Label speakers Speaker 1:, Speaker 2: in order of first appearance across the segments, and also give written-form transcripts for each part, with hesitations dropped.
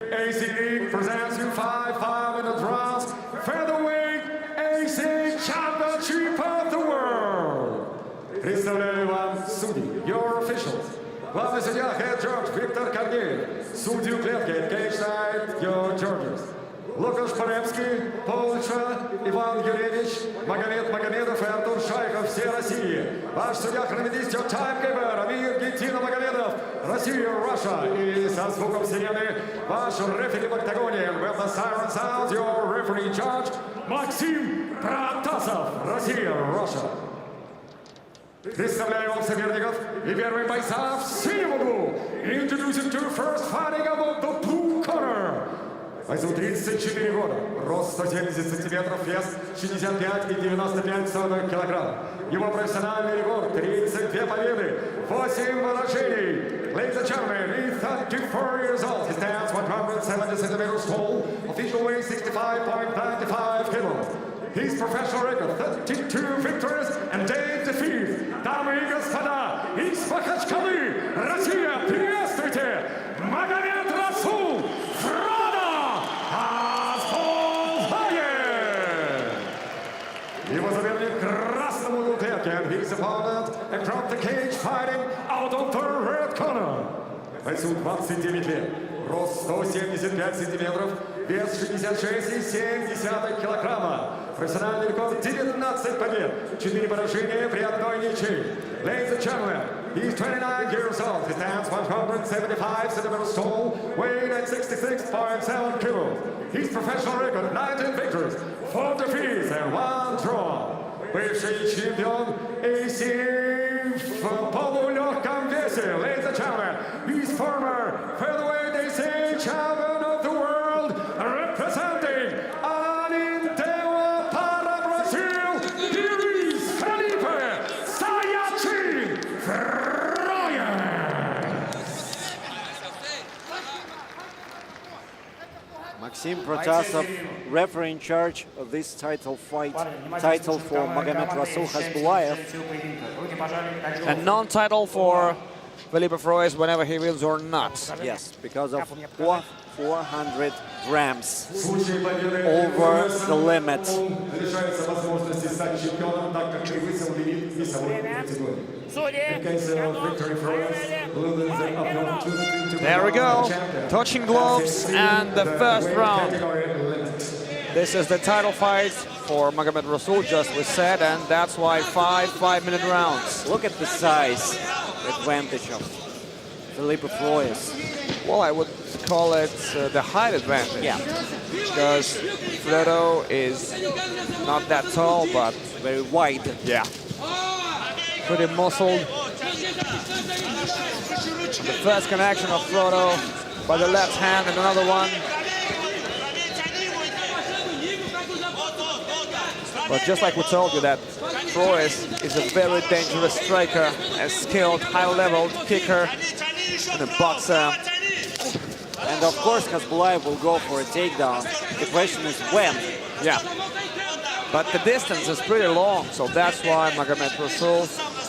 Speaker 1: AC presents you 5-minute rounds featherweight AC Championship of the World. Представляю вам судей, your officials. Главный судья Head Judge Виктор Корнеев. Судью клетки Cage Night, your judges. Лукаш Поремский, Полча, Иван Юрьевич, Магомед Магомедов и Артур Шайхов, все России. Ваш судья-хронометрист, your timekeeper, Амир Гетина Магомедов, Россия, Russia. И со звуком сирены ваш рефери в октагоне. When the siren sounds, your referee judge, Максим Протасов, Россия, Russia. Представляю вам соперников и первый бойца в синем углу. Introducing to first fighting about the blue corner. Бойцу 34 года, рост 170 сантиметров, вес 65 и 95 килограмм. Его профессиональный рекорд 32 победы, 8 поражений. Ladies and gentlemen, he's 34 years old. He stands 170 centimeters tall, official weight 65.95 kilos. His professional record 32 victories and 8 defeats. Дамы и господа, из Махачкалы, Россия, приветствуйте, Магометрасул Khasbulaev! Его соперник красному углу клетки, and his opponent across the cage fighting out of the red corner. Бойцу 29 лет, рост 175 сантиметров, вес 66,7 килограмма. Профессиональный рекорд 19 побед, 4 поражения при одной ничьей. Ladies and gentlemen, he's 29 years old. He stands 175 centimeters tall, weighing at 66.7 kilos. His professional record 19 victories, 4 defeats and 1 draw. Бывший чемпион AC в полулегком весе. Ladies and gentlemen, he's former featherweight AC champion of the world, representing Felipe Froes.
Speaker 2: Maxim Protasov, referee in charge of this title fight, title for Magomedrasul Khasbulaev.
Speaker 3: And non-title for Felipe Froes whenever he wins or not.
Speaker 2: Yes, because of 400 grams over the limit.
Speaker 3: There we go, touching gloves and the first round. This is the title fight for Magomedrasul, just we said, and that's why 5-minute rounds.
Speaker 2: Look at the size advantage of Felipe Froes.
Speaker 3: Well, I would call it the height advantage.
Speaker 2: Yeah.
Speaker 3: Because Frodo is not that tall, but
Speaker 2: very wide.
Speaker 3: Yeah. Pretty muscled. The first connection of Frodo by the left hand and another one. But just like we told you that Froes is a very dangerous striker, a skilled, high-level kicker and a boxer.
Speaker 2: And of course Khasbulaev will go for a takedown. The question is when.
Speaker 3: Yeah. But the distance is pretty long, so that's why Magomedrasul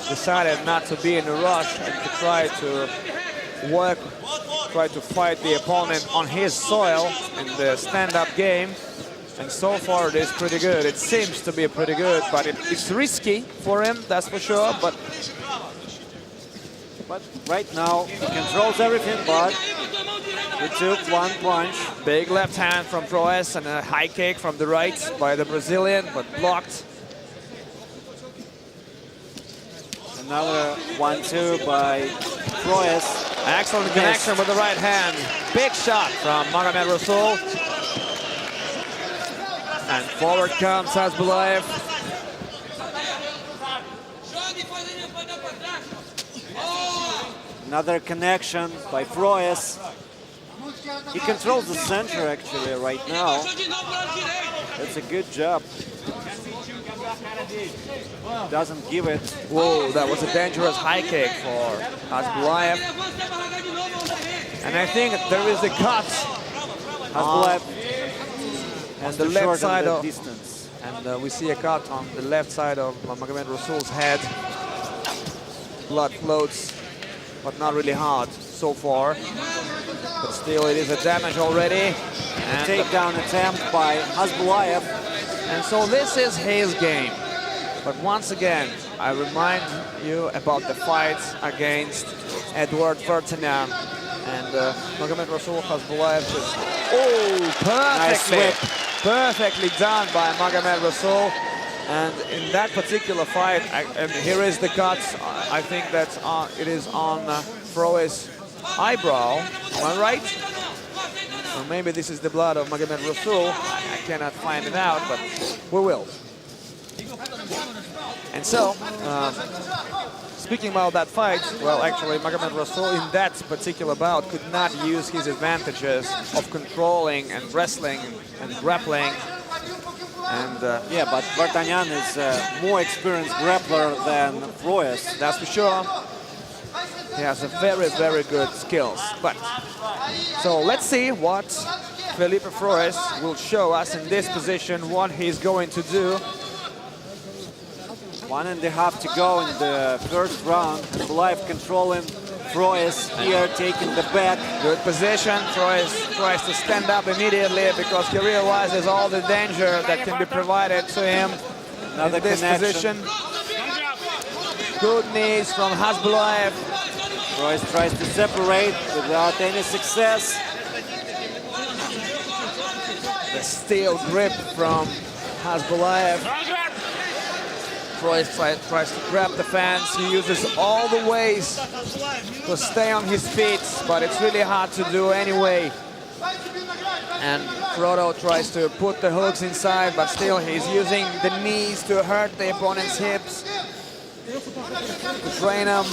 Speaker 3: decided not to be in a rush and to try to fight the opponent on his soil in the stand-up game. And so far it is pretty good. It seems to be pretty good, but it's risky for him, that's for sure. But
Speaker 2: right now he controls everything, but he took one punch.
Speaker 3: Big left hand from Froes and a high kick from the right by the Brazilian, but blocked.
Speaker 2: Another 1-2 by Froes.
Speaker 3: Excellent connection with the right hand. Big shot from Magomedrasul. And forward comes Khasbulaev.
Speaker 2: Another connection by Froes. He controls the center actually right now. That's a good job. Doesn't give it.
Speaker 3: Whoa, that was a dangerous high kick for Khasbulaev. And I think there is a cut.
Speaker 2: Khasbulaev
Speaker 3: on the left side of
Speaker 2: distance.
Speaker 3: And we see a cut on the left side of Magomedrasul's head. Blood floats, but not really hard. so far. But still, it is a damage already. And
Speaker 2: Takedown attempt by Khasbulaev.
Speaker 3: and so this is his game. But once again, I remind you about the fights against Edward Vertana. And Magomedrasul Khasbulaev just... Oh, perfectly done by Magomedrasul. And in that particular fight, and here is the cuts. I think that it is on Froes' eyebrow. Am I right? Or maybe this is the blood of Magomedrasul. I cannot find it out, but we will. And so, speaking about that fight, well, actually, Magomedrasul in that particular bout could not use his advantages of controlling and wrestling and grappling. And
Speaker 2: yeah, but Vardanyan is a more experienced grappler than Froes.
Speaker 3: That's for sure. He has a very good skills. But so let's see what Felipe Froes will show us in this position, what he's going to do.
Speaker 2: 1.5 to go in the first round. Khasbulaev controlling, Froes here taking the back.
Speaker 3: Good position. Froes tries to stand up immediately because he realizes all the danger that can be provided to him
Speaker 2: Another
Speaker 3: in this
Speaker 2: connection.
Speaker 3: position. Good knees from Khasbulaev.
Speaker 2: Froes tries to separate without any success.
Speaker 3: The steel grip from Khasbulaev. Froes tries to grab the fence. He uses all the ways to stay on his feet, but it's really hard to do anyway. And Frodo tries to put the hooks inside, but still he's using the knees to hurt the opponent's hips, to drain them.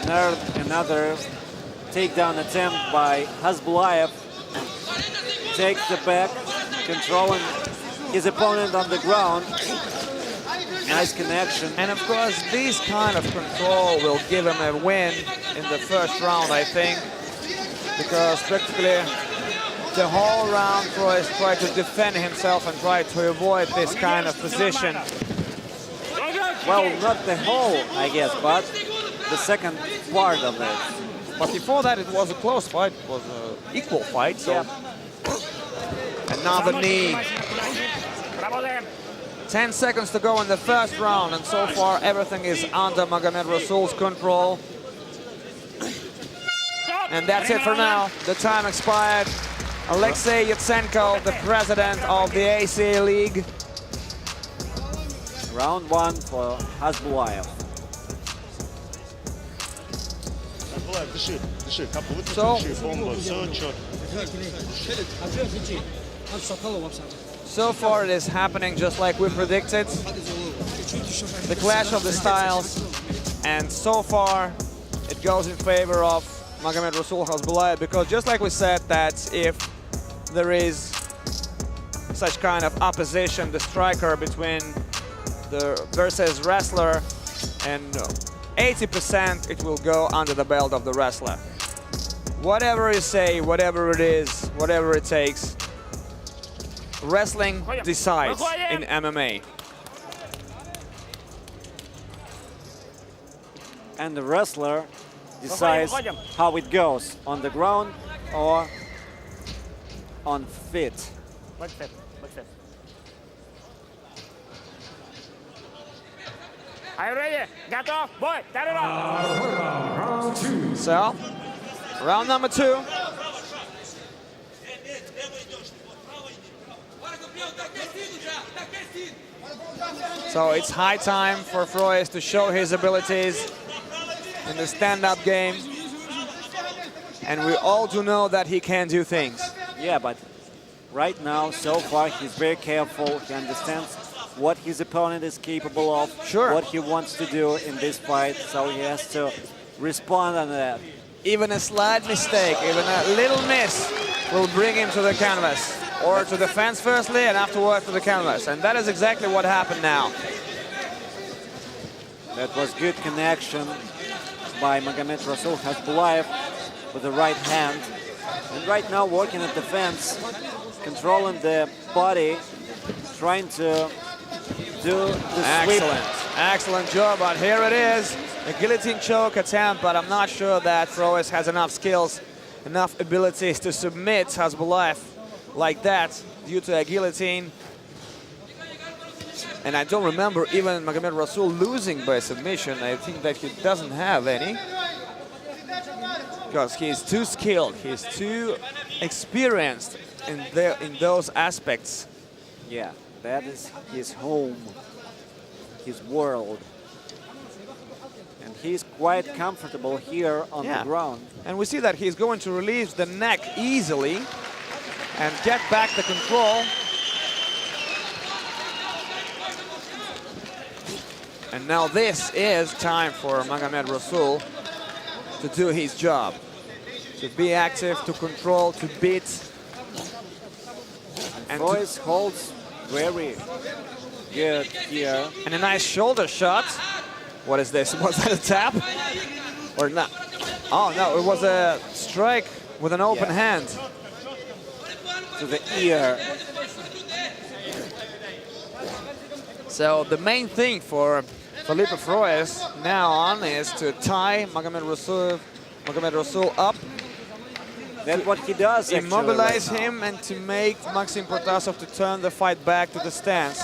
Speaker 2: And another takedown attempt by Khasbulaev. Takes the back, controlling his opponent on the ground. Nice connection.
Speaker 3: And of course, this kind of control will give him a win in the first round, I think, because practically the whole round Froes tried to defend himself and tried to avoid this kind of position.
Speaker 2: Well, not the whole, I guess, but the second part of it.
Speaker 3: But before that, it was a close fight. It was an equal fight. So
Speaker 2: Yeah.
Speaker 3: another knee. 10 seconds to go in the first round, and so far everything is under Magomedrasul's control. And that's it for now. The time expired. Alexei Yatsenko, the president of the ACA League.
Speaker 2: Round 1 for Khasbulaev.
Speaker 3: So far it is happening just like we predicted. The clash of the styles. And so far it goes in favor of Magomedrasul Khasbulaev, because just like we said that if there is such kind of opposition, the striker between the versus wrestler, and 80% it will go under the belt of the wrestler. Whatever you say, whatever it is, whatever it takes, wrestling decides in MMA.
Speaker 2: And the wrestler decides how it goes, on the ground or on feet.
Speaker 4: Are you ready? Готов? Бой!
Speaker 1: Round 2.
Speaker 3: So, round number 2. So it's high time for Froes to show his abilities in the stand-up game. And we all do know that he can do things.
Speaker 2: Yeah, but right now, so far, he's very careful. He understands what his opponent is capable of,
Speaker 3: Sure.
Speaker 2: what he wants to do in this fight, so he has to respond on that.
Speaker 3: Even a slight mistake, even a little miss will bring him to the canvas. Or to the fence firstly, and afterwards to the canvas. And that is exactly what happened now.
Speaker 2: That was good connection by Magomedrasul Khasbulaev with the right hand. And right now working at the fence, controlling the body, trying to do the sweep.
Speaker 3: Excellent job, but here it is. a guillotine choke attempt, but I'm not sure that Froes has enough skills, enough abilities to submit Khasbulaev like that due to a guillotine. And I don't remember even Magomedrasul losing by submission. I think that he doesn't have any, because he's too skilled, he's too experienced in those aspects.
Speaker 2: Yeah, that is his home, his world. And he's quite comfortable here on the ground.
Speaker 3: And we see that he's going to release the neck easily and get back the control. And now this is time for Magomedrasul to do his job. To be active, to control, to beat.
Speaker 2: And Froes holds very good here.
Speaker 3: And a nice shoulder shot. What is this? Was that a tap? Or not? Oh no, it was a strike with an open hand.
Speaker 2: To the ear.
Speaker 3: So the main thing for Felipe Froes now on is to tie Magomedrasul up.
Speaker 2: That's what he does, actually,
Speaker 3: immobilize
Speaker 2: right
Speaker 3: him and to make Maxim Protasov to turn the fight back to the stance.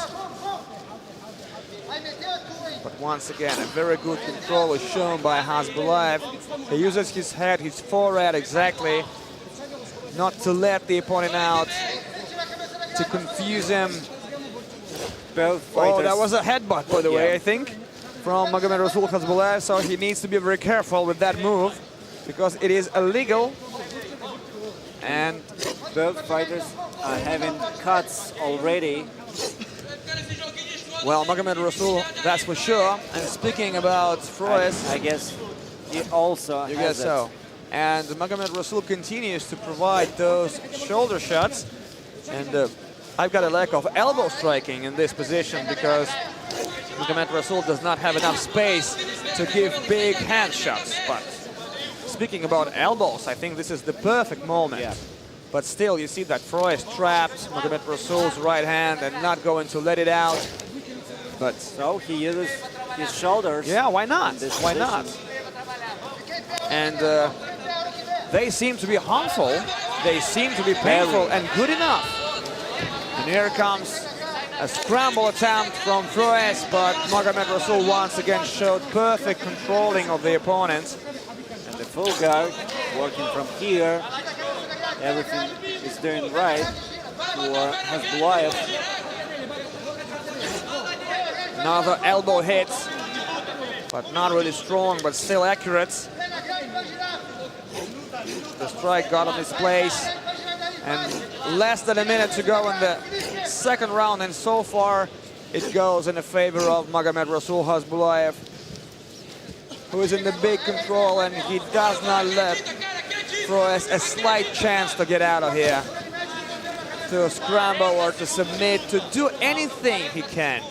Speaker 3: But once again, a very good control is shown by Khasbulaev. He uses his head, his forehead exactly, not to let the opponent out, to confuse him.
Speaker 2: Both fighters.
Speaker 3: Oh, that was a headbutt, by the way, I think, from Magomedrasul Khasbulaev, so he needs to be very careful with that move, because it is illegal. And
Speaker 2: both fighters are having cuts already.
Speaker 3: Well, Magomedrasul, that's for sure. And speaking about Froes,
Speaker 2: I guess he also
Speaker 3: you
Speaker 2: has
Speaker 3: guess so. And Magomedrasul continues to provide those shoulder shots. And I've got a lack of elbow striking in this position because Magomedrasul does not have enough space to give big hand shots. But speaking about elbows, I think this is the perfect moment.
Speaker 2: Yeah.
Speaker 3: But still, you see that Froes trapped Magomedrasul's right hand and not going to let it out. But
Speaker 2: so he uses his shoulders.
Speaker 3: Yeah, why not? Why not? And they seem to be harmful. They seem to be painful and good enough. And here comes a scramble attempt from Froes, but Magomedrasul once again showed perfect controlling of the opponent.
Speaker 2: And the full guard working from here. Everything is doing right for Khasbulaev.
Speaker 3: Another elbow hit, but not really strong, but still accurate. The strike got on his place, and less than a minute to go in the second round, and so far it goes in the favor of Magomedrasul Khasbulaev, who is in the big control, and he does not let Froes a slight chance to get out of here, to scramble or to submit, to do anything he can.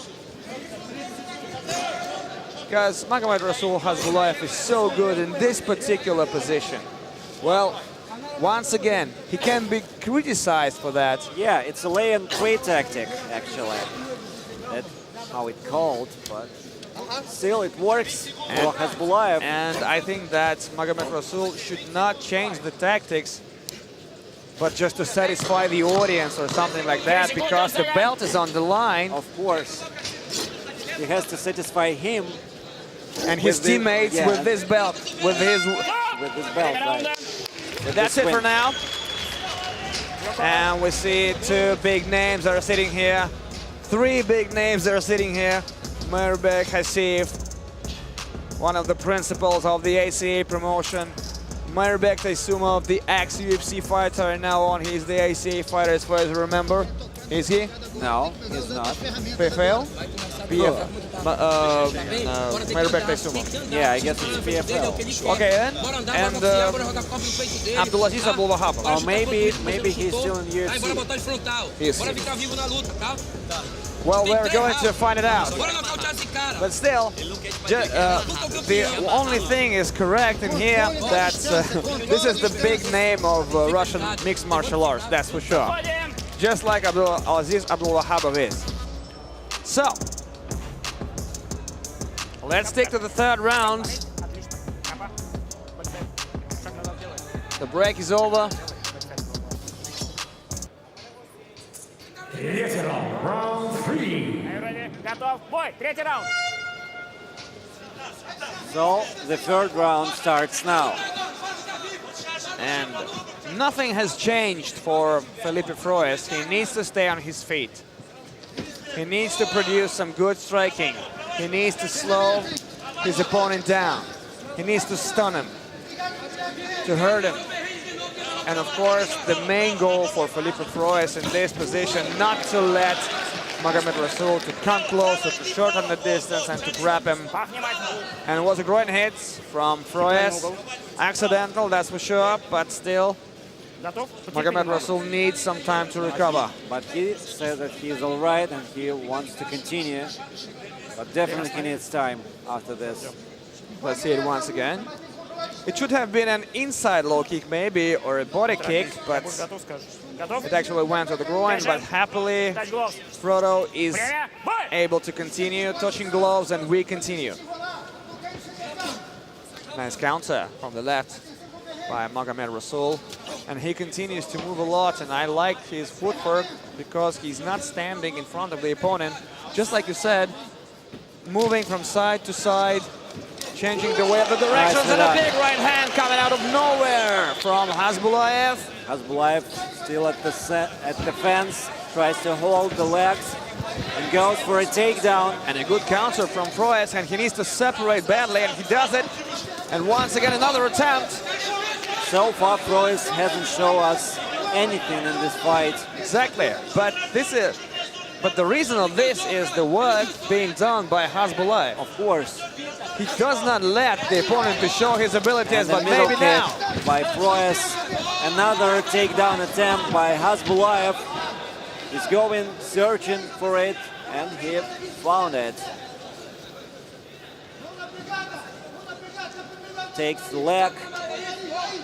Speaker 3: Because Magomedrasul Khasbulaev is so good in this particular position. Well, once again, he can be criticized for that.
Speaker 2: Yeah, it's a lay and trade tactic, actually. That's how it's called, but still it works for Khasbulaev.
Speaker 3: And I think that Magomedrasul should not change the tactics, but just to satisfy the audience or something like that, because the belt is on the line.
Speaker 2: Of course. He has to satisfy him.
Speaker 3: And his teammates with this belt, with this
Speaker 2: belt, right.
Speaker 3: That's it for now. And we see two big names that are sitting here. Three big names that are sitting here. Mairbek Hasif, one of the principals of the ACA promotion. Mairbek Taisumov, the ex-UFC fighter, and now on he's the ACA fighter as far as I remember. Is he?
Speaker 2: No, he's not.
Speaker 3: PFL? PFL. Mairbek Taisumov.
Speaker 2: Yeah, I guess it's PFL.
Speaker 3: Okay then. And Abdulaziz Abdulwahab.
Speaker 2: Or maybe he's still in UFC.
Speaker 3: He is. Well, we're going to find it out. But still, the only thing is correct in here that this is the big name of Russian mixed martial arts, that's for sure. Just like Abdulaziz Abdulwahab is. So, Let's stick to the third round. The break is over.
Speaker 1: Третий раунд. Round 3.
Speaker 4: Are you ready? Готов. Бой. Третий раунд.
Speaker 2: So the third round starts now.
Speaker 3: And nothing has changed for Felipe Froes. He needs to stay on his feet. He needs to produce some good striking. He needs to slow his opponent down. He needs to stun him, to hurt him. And of course, the main goal for Felipe Froes in this position, not to let Magomedrasul to come closer, to shorten the distance and to grab him. And it was a great hit from Froes. Accidental, that's for sure, but still,
Speaker 4: Готов?
Speaker 3: Magomedrasul needs some time to recover.
Speaker 2: But he said that he is all right and he wants to continue. But definitely he needs time after this.
Speaker 3: Let's see it once again. It should have been an inside low kick maybe, or a body kick, but
Speaker 4: Готов, скажешь. Готов?
Speaker 3: it actually went to the groin. But happily,
Speaker 4: Touch gloves.
Speaker 3: Frodo is
Speaker 4: Время. Бой.
Speaker 3: able to continue touching gloves, and we continue. Nice counter from the left by Magomedrasul, and he continues to move a lot, and I like his footwork because he's not standing in front of the opponent, just like you said, moving from side to side, changing the way of the directions,
Speaker 2: Nice
Speaker 3: and a
Speaker 2: shot.
Speaker 3: big right hand coming out of nowhere from Khasbulaev.
Speaker 2: Khasbulaev still at the fence, tries to hold the legs and goes for a takedown.
Speaker 3: And a good counter from Froes, and he needs to separate badly, and he does it. And once again, another attempt.
Speaker 2: So far, Froes hasn't shown us anything in this fight.
Speaker 3: Exactly, but the reason of this is the work being done by Khasbulaev.
Speaker 2: Of course.
Speaker 3: He does not let the opponent to show his abilities,
Speaker 2: And the
Speaker 3: but
Speaker 2: middle
Speaker 3: maybe
Speaker 2: kick
Speaker 3: now.
Speaker 2: by Froes. Another takedown attempt by Khasbulaev. He's going searching for it, and he found it. Takes the leg,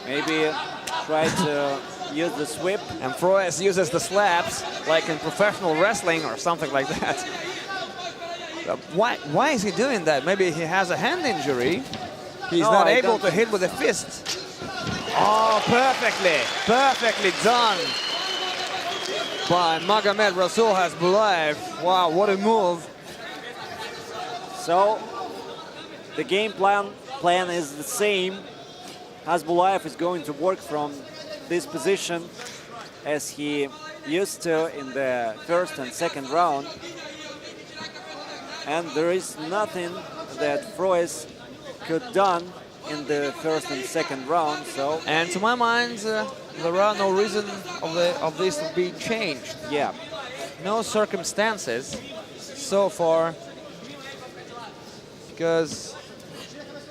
Speaker 2: maybe try to use the sweep.
Speaker 3: And Froes uses the slaps like in professional wrestling or something like that. Why is he doing that? Maybe he has a hand injury. He's
Speaker 2: No,
Speaker 3: not
Speaker 2: I
Speaker 3: able
Speaker 2: don't
Speaker 3: to hit with a fist. Oh, perfectly done by Magomedrasul Khasbulaev. Wow, what a move.
Speaker 2: So the game plan is the same. Khasbulaev is going to work from this position as he used to in the first and second round. And there is nothing that Froes could done in the first and second round. So
Speaker 3: And to my mind, there are no reason of this to be changed.
Speaker 2: yeah,
Speaker 3: No circumstances so far, because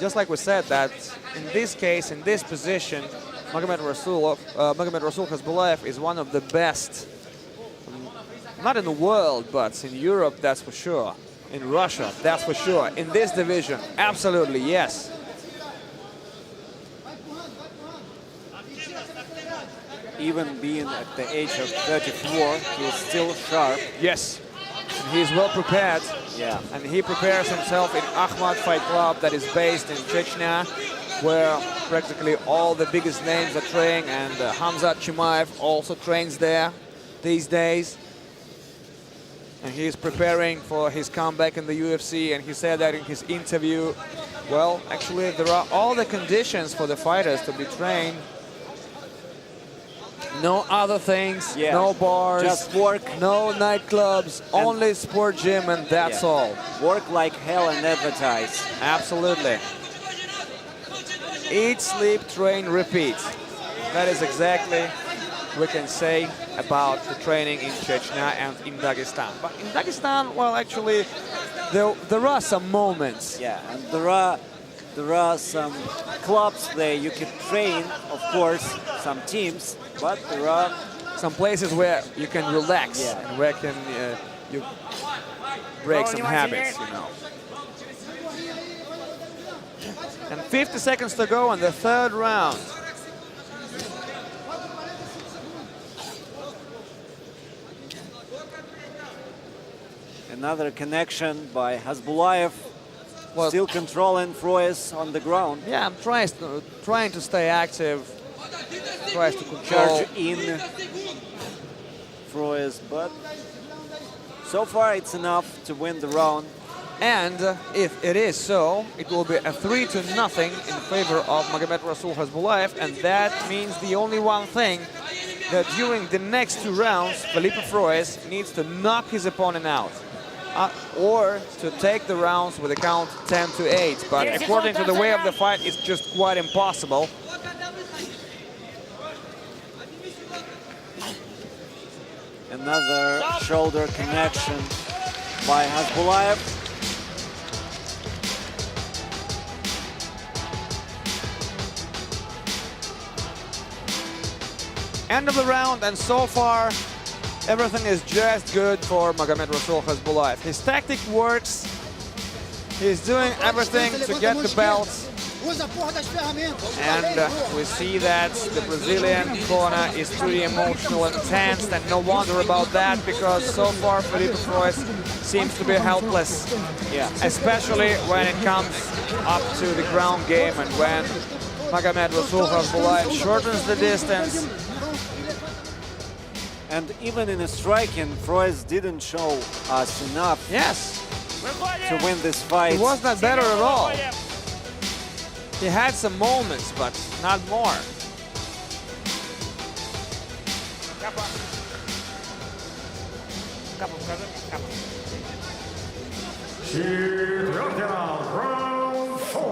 Speaker 3: just like we said, that in this case, in this position, Magomedrasul Khasbulaev is one of the best, not in the world, but in Europe, that's for sure. In Russia, that's for sure. In this division, absolutely, yes.
Speaker 2: even being at the age of 34, he's still sharp.
Speaker 3: Yes, and he's well prepared.
Speaker 2: Yeah.
Speaker 3: And he prepares himself in Akhmat Fight Club that is based in Chechnya, where practically all the biggest names are training, and Hamzat Chimaev also trains there these days. And he's preparing for his comeback in the UFC, and he said that in his interview. Well, actually, there are all the conditions for the fighters to be trained. No other things,
Speaker 2: Yeah.
Speaker 3: no bars,
Speaker 2: Just work.
Speaker 3: no nightclubs, only sport gym, and that's
Speaker 2: Yeah.
Speaker 3: all.
Speaker 2: Work like hell and advertise.
Speaker 3: Absolutely. Eat, sleep, train, repeat. That is exactly we can say about the training in Chechnya and in Dagestan. But in Dagestan, well, actually, there are some moments.
Speaker 2: Yeah, and there are some clubs there you can train, of course, some teams, but there are
Speaker 3: Some places where you can relax,
Speaker 2: Yeah.
Speaker 3: and where can you break some habits, you know. And 50 seconds to go in the third round.
Speaker 2: another connection by Khasbulaev.
Speaker 3: Well,
Speaker 2: Still controlling Froes on the ground.
Speaker 3: yeah, I'm trying to stay active, tries to control.
Speaker 2: Charge in Froes, but so far it's enough to win the round.
Speaker 3: And if it is so, it will be a 3-0 in favor of Magomedrasul Khasbulaev, and that means the only one thing, that during the next 2 rounds, Felipe Froes needs to knock his opponent out. Or to take the rounds with a count 10-8, but according to the way of the fight, it's just quite impossible.
Speaker 2: Another shoulder connection by Khasbulaev.
Speaker 3: End of the round, and so far everything is just good for Magomedrasul Khasbulaev. His tactic works, he's doing everything to get the belts, and we see that the Brazilian corner is pretty emotional and tense, and no wonder about that, because so far Felipe Froes seems to be helpless, especially when it comes up to the ground game and when Magomedrasul Khasbulaev shortens the distance.
Speaker 2: And even in a striking, Froes didn't show us enough to win this fight.
Speaker 3: He was not better at all. He had some moments, but not more.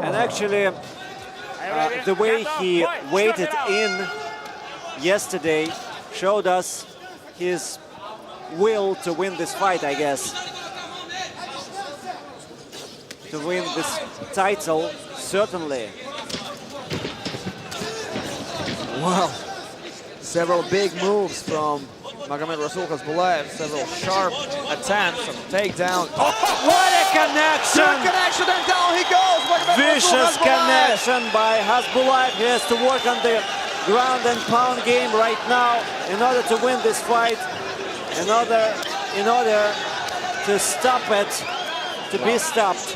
Speaker 2: And actually, the way he waited in yesterday showed us his will to win this fight, I guess. To win this title, certainly.
Speaker 3: Wow. Several big moves from Magomedrasul Khasbulaev, several sharp attempts of takedown.
Speaker 2: Oh, what a connection!
Speaker 3: Good connection, and down he goes!
Speaker 2: Vicious connection by Khasbulaev. He has to work on the ground and pound game right now in order to win this fight, in order to stop it, to be stopped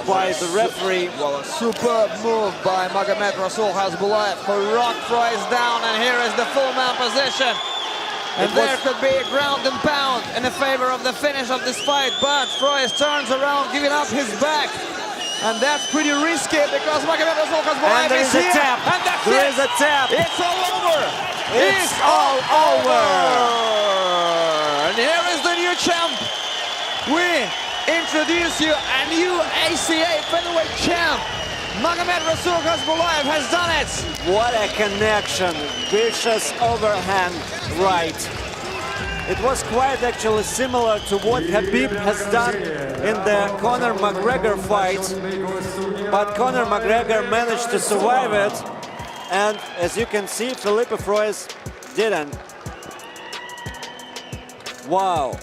Speaker 2: by the referee.
Speaker 3: Well, a superb move by Magomedrasul Khasbulaev, who rocked Froes down, and here is the full man position. And there could be a ground and pound in the favor of the finish of this fight, but Froes turns around, giving up his back. And that's pretty risky because Magomedrasul Khasbulaev is here.
Speaker 2: Tap.
Speaker 3: And that's
Speaker 2: there is a tap.
Speaker 3: It's all over.
Speaker 2: It's all over.
Speaker 3: And here is the new champ. We introduce you a new ACA featherweight champ. Magomedrasul Khasbulaev has done it.
Speaker 2: What a connection. Vicious overhand right. It was quite actually similar to what Khabib has done in the Conor McGregor fight, but Conor McGregor managed to survive it, and as you can see, Felipe Froes didn't. Wow.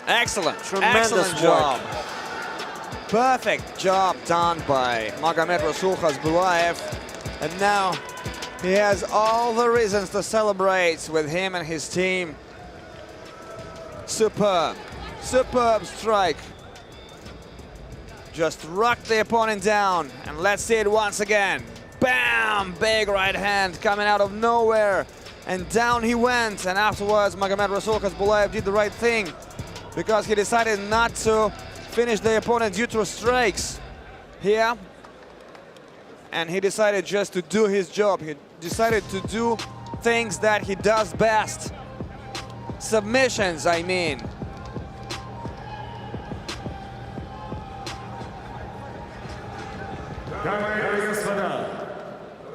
Speaker 3: Excellent.
Speaker 2: Tremendous
Speaker 3: Excellent job. Perfect job done by Magomedrasul Khasbulaev, and now he has all the reasons to celebrate with him and his team. Superb, superb strike. Just rocked the opponent down, and let's see it once again. Bam! Big right hand coming out of nowhere, and down he went. And afterwards, Magomedrasul Khasbulaev did the right thing because he decided not to finish the opponent due to strikes here, and he decided just to do his job. He decided to do things that he does best. Submissions, I mean.
Speaker 1: Дамы и господа,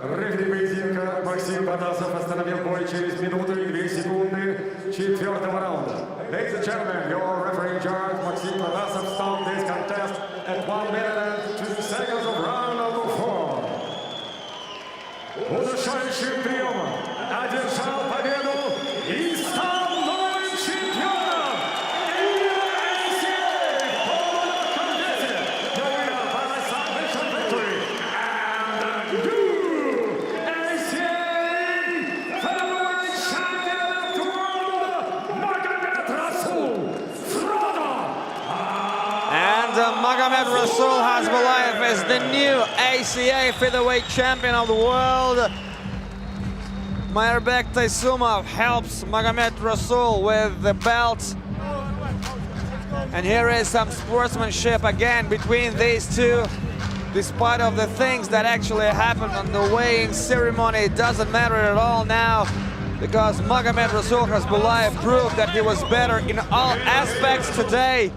Speaker 1: рефери поединка Максим Батасов остановил бой через минуту и 2 секунды 4-го раунда. Ladies and gentlemen, your referee in charge, Maxim Batasov, stopped this contest at 1 minute and 2 seconds of round number 4. Удушающим приемом одержал победу и стал новым чемпионом ACA World Contest. The winner by submission victory and the new ACA featherweight champion of the world, Magomedrasul Khasbulaev.
Speaker 3: And Magomedrasul Khasbulaev is the new ACA featherweight champion of the world. Mairbek Taysumov helps Magomedrasul with the belt. And here is some sportsmanship again between these two. Despite of the things that actually happened on the weighing ceremony, it doesn't matter at all now, because Magomedrasul Khasbulaev proved that he was better in all aspects today.